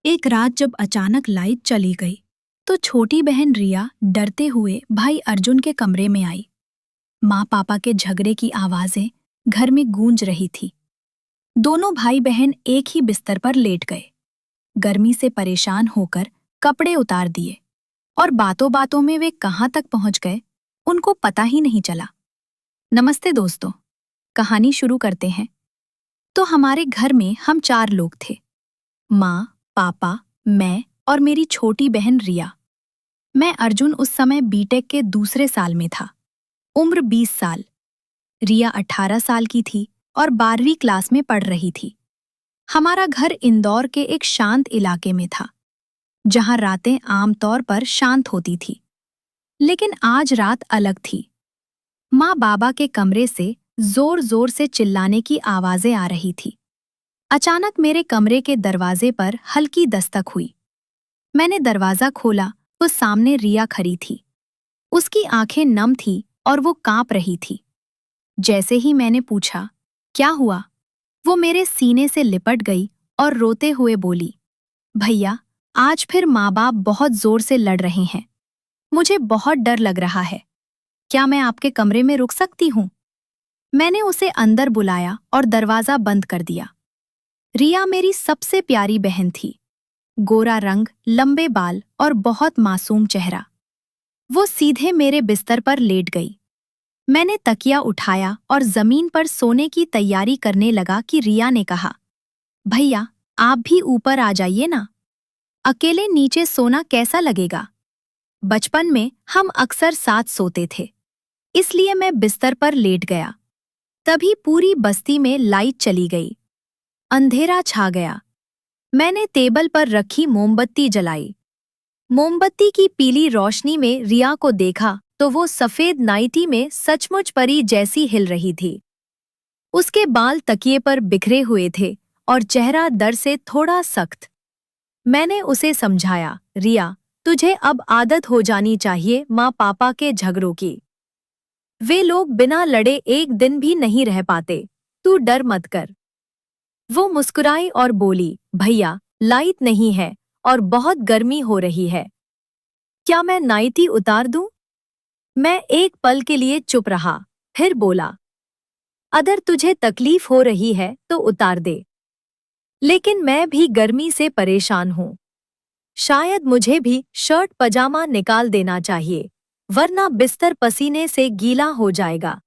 एक रात जब अचानक लाइट चली गई तो छोटी बहन रिया डरते हुए भाई अर्जुन के कमरे में आई। माँ पापा के झगड़े की आवाजें घर में गूंज रही थी। दोनों भाई बहन एक ही बिस्तर पर लेट गए। गर्मी से परेशान होकर कपड़े उतार दिए और बातों बातों में वे कहाँ तक पहुंच गए उनको पता ही नहीं चला। नमस्ते दोस्तों, कहानी शुरू करते हैं। तो हमारे घर में हम 4 लोग थे। माँ, पापा, मैं और मेरी छोटी बहन रिया। मैं अर्जुन उस समय बीटेक के दूसरे साल में था। उम्र 20 साल। रिया 18 साल की थी और 12वीं क्लास में पढ़ रही थी। हमारा घर इंदौर के एक शांत इलाके में था, जहां रातें आमतौर पर शांत होती थी। लेकिन आज रात अलग थी। माँ बाबा के कमरे से जोर जोर से चिल्लाने की आवाजें आ रही थी। अचानक मेरे कमरे के दरवाजे पर हल्की दस्तक हुई। मैंने दरवाजा खोला तो सामने रिया खड़ी थी। उसकी आंखें नम थी और वो कांप रही थी। जैसे ही मैंने पूछा, क्या हुआ, वो मेरे सीने से लिपट गई और रोते हुए बोली, भैया, आज फिर माँ बाप बहुत जोर से लड़ रहे हैं। मुझे बहुत डर लग रहा है। क्या मैं आपके कमरे में रुक सकती हूँ? मैंने उसे अंदर बुलाया और दरवाजा बंद कर दिया। रिया मेरी सबसे प्यारी बहन थी। गोरा रंग, लंबे बाल और बहुत मासूम चेहरा। वो सीधे मेरे बिस्तर पर लेट गई। मैंने तकिया उठाया और जमीन पर सोने की तैयारी करने लगा कि रिया ने कहा, भैया, आप भी ऊपर आ जाइए ना। अकेले नीचे सोना कैसा लगेगा? बचपन में हम अक्सर साथ सोते थे, इसलिए मैं बिस्तर पर लेट गया। तभी पूरी बस्ती में लाइट चली गई। अंधेरा छा गया। मैंने टेबल पर रखी मोमबत्ती जलाई। मोमबत्ती की पीली रोशनी में रिया को देखा तो वो सफेद नाइटी में सचमुच परी जैसी हिल रही थी। उसके बाल तकिए पर बिखरे हुए थे और चेहरा डर से थोड़ा सख्त। मैंने उसे समझाया, रिया, तुझे अब आदत हो जानी चाहिए माँ पापा के झगड़ों की। वे लोग बिना लड़े एक दिन भी नहीं रह पाते। तू डर मत कर। वो मुस्कुराई और बोली, भैया, लाइट नहीं है और बहुत गर्मी हो रही है। क्या मैं नाइटी उतार दूं? मैं एक पल के लिए चुप रहा, फिर बोला, अगर तुझे तकलीफ हो रही है तो उतार दे। लेकिन मैं भी गर्मी से परेशान हूं। शायद मुझे भी शर्ट पजामा निकाल देना चाहिए, वरना बिस्तर पसीने से गीला हो जाएगा।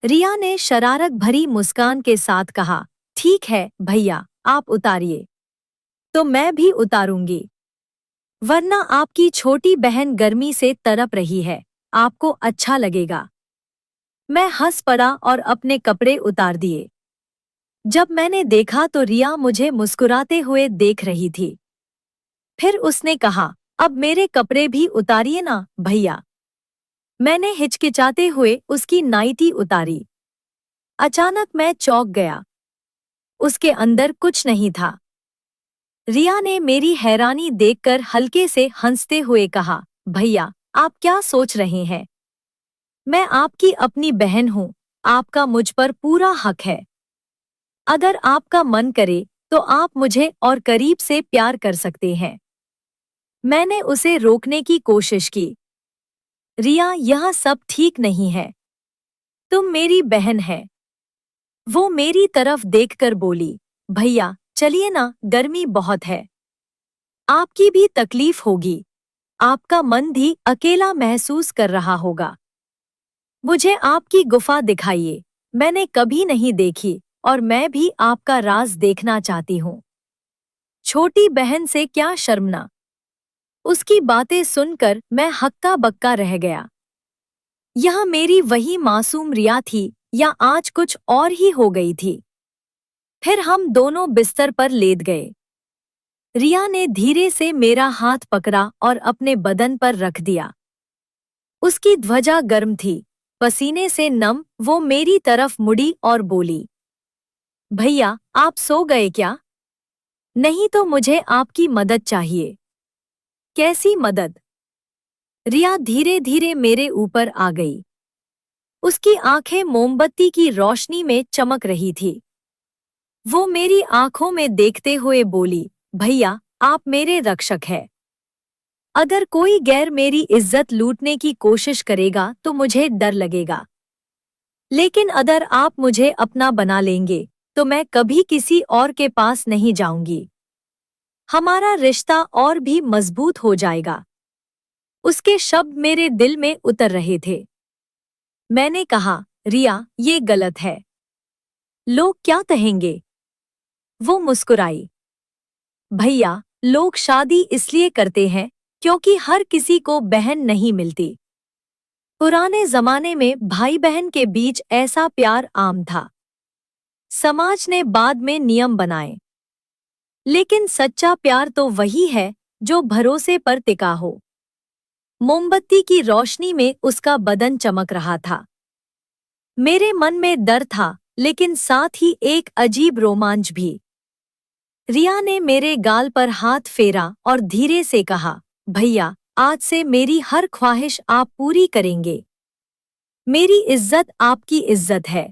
रिया ने शरारत भरी मुस्कान के साथ कहा, ठीक है भैया, आप उतारिए। तो मैं भी उतारूंगी, वरना आपकी छोटी बहन गर्मी से तड़प रही है, आपको अच्छा लगेगा। मैं हंस पड़ा और अपने कपड़े उतार दिए। जब मैंने देखा तो रिया मुझे मुस्कुराते हुए देख रही थी। फिर उसने कहा, अब मेरे कपड़े भी उतारिए ना भैया। मैंने हिचकिचाते हुए उसकी नाइटी उतारी। अचानक मैं चौंक गया। उसके अंदर कुछ नहीं था। रिया ने मेरी हैरानी देखकर हल्के से हंसते हुए कहा, भैया, आप क्या सोच रहे हैं? मैं आपकी अपनी बहन हूँ, आपका मुझ पर पूरा हक है। अगर आपका मन करे तो आप मुझे और करीब से प्यार कर सकते हैं। मैंने उसे रोकने की कोशिश की। रिया, यह सब ठीक नहीं है। तुम मेरी बहन है। वो मेरी तरफ देखकर बोली, भैया, चलिए ना, गर्मी बहुत है। आपकी भी तकलीफ होगी। आपका मन भी अकेला महसूस कर रहा होगा। मुझे आपकी गुफा दिखाइए, मैंने कभी नहीं देखी और मैं भी आपका राज देखना चाहती हूँ। छोटी बहन से क्या शर्मना। उसकी बातें सुनकर मैं हक्का बक्का रह गया। यह मेरी वही मासूम रिया थी या आज कुछ और ही हो गई थी? फिर हम दोनों बिस्तर पर लेट गए। रिया ने धीरे से मेरा हाथ पकड़ा और अपने बदन पर रख दिया। उसकी ध्वजा गर्म थी, पसीने से नम। वो मेरी तरफ मुड़ी और बोली, भैया, आप सो गए क्या? नहीं तो मुझे आपकी मदद चाहिए। कैसी मदद? रिया धीरे धीरे मेरे ऊपर आ गई। उसकी आंखें मोमबत्ती की रोशनी में चमक रही थी। वो मेरी आंखों में देखते हुए बोली, भैया, आप मेरे रक्षक हैं। अगर कोई गैर मेरी इज्जत लूटने की कोशिश करेगा तो मुझे डर लगेगा, लेकिन अगर आप मुझे अपना बना लेंगे तो मैं कभी किसी और के पास नहीं जाऊंगी। हमारा रिश्ता और भी मजबूत हो जाएगा। उसके शब्द मेरे दिल में उतर रहे थे। मैंने कहा, रिया, ये गलत है। लोग क्या कहेंगे? वो मुस्कुराई। भैया, लोग शादी इसलिए करते हैं क्योंकि हर किसी को बहन नहीं मिलती। पुराने जमाने में भाई बहन के बीच ऐसा प्यार आम था। समाज ने बाद में नियम बनाए, लेकिन सच्चा प्यार तो वही है जो भरोसे पर टिका हो। मोमबत्ती की रोशनी में उसका बदन चमक रहा था। मेरे मन में डर था, लेकिन साथ ही एक अजीब रोमांच भी। रिया ने मेरे गाल पर हाथ फेरा और धीरे से कहा, भैया, आज से मेरी हर ख्वाहिश आप पूरी करेंगे। मेरी इज्जत आपकी इज्जत है।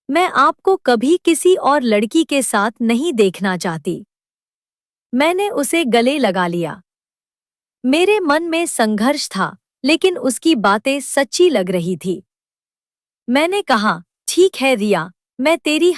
मैं आपको कभी किसी और लड़की के साथ नहीं देखना चाहती। मैंने उसे गले लगा लिया। मेरे मन में संघर्ष था, लेकिन उसकी बातें सच्ची लग रही थी। मैंने कहा, ठीक है रिया, मैं तेरी